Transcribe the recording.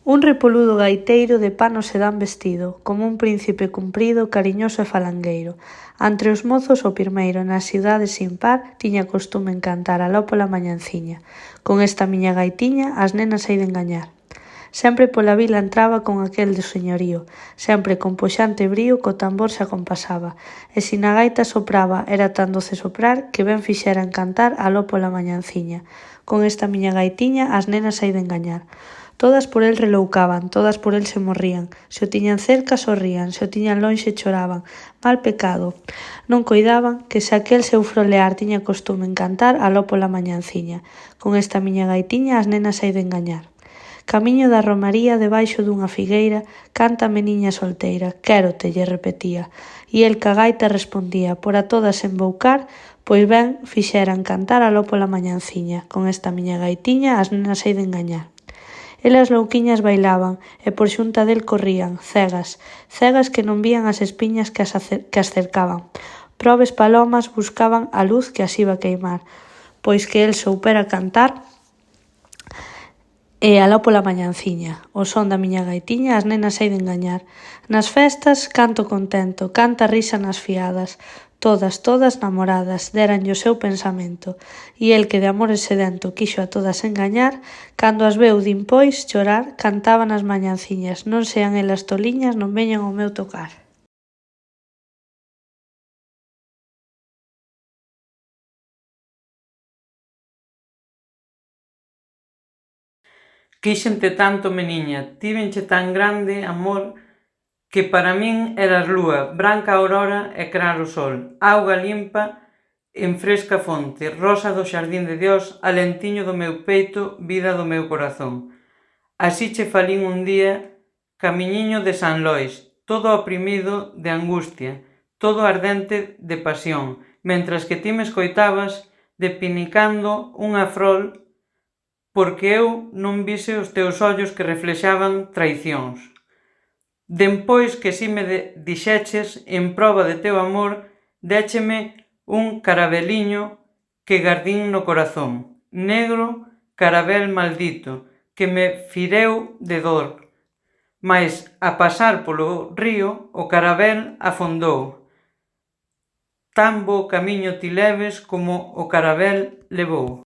Un repoludo gaiteiro de pano se dan vestido, como un príncipe cumprido, cariñoso e falangueiro. Entre os mozos o primeiro, nas cidades sin par, tiña costume en cantar aló pola mañanciña. Con esta miña gaitiña as nenas hei de engañar. Sempre pola vila entraba con aquel de señorío, sempre con poxante brío co tambor se acompasaba, e si na gaita sopraba era tan doce soprar que ben fixera en cantar aló pola mañanciña. Con esta miña gaitiña as nenas hei de engañar. Todas por el reloucaban, todas por el se morrían. Se o tiñan cerca sorrían, se o tiñan lonxe choraban. Mal pecado. Non coidaban que se aquel seu frolear tiña costume en cantar aló pola mañanciña. Con esta miña gaitiña as nenas hei de engañar. Camiño da romaría debaixo dunha figueira, cántame niña solteira, quérote, lle repetía. E el ca gaita respondía, por a todas emboucar, pois ben fixeran cantar aló pola mañanciña. Con esta miña gaitiña as nenas hei de engañar. Elas louquiñas bailaban e por xunta del corrían, cegas que non vían as espiñas que as cercaban. Probes palomas buscaban a luz que as iba queimar, pois que el soupera cantar e aló pola mañanciña. O son da miña gaitiña as nenas hei de engañar. Nas festas canto contento, canta risa nas fiadas. Todas namoradas, déranlle o seu pensamento. E el que de amores sedento quixo a todas engañar, cando as veu dimpois chorar, cantaban as mañanciñas. Non sean elas toliñas, non veñan ao meu tocar. Quíxente tanto, meniña, tívenche tan grande amor que para min eras lúa, branca aurora e claro sol, auga limpa en fresca fonte, rosa do xardín de Dios, alentiño do meu peito, vida do meu corazón. Así che falín un día, camiñiño de San Lois, todo oprimido de angustia, todo ardente de pasión, mentras que ti me escoitabas depinicando unha frol, porque eu non vise os teus ollos que reflexaban traicións. Dempois que si me dixeches, en proba de teu amor, décheme un carabeliño que gardín no corazón, negro carabel maldito, que me fireu de dor. Mais, a pasar polo río, o carabel afondou. Tan bo camiño ti leves como o carabel levou.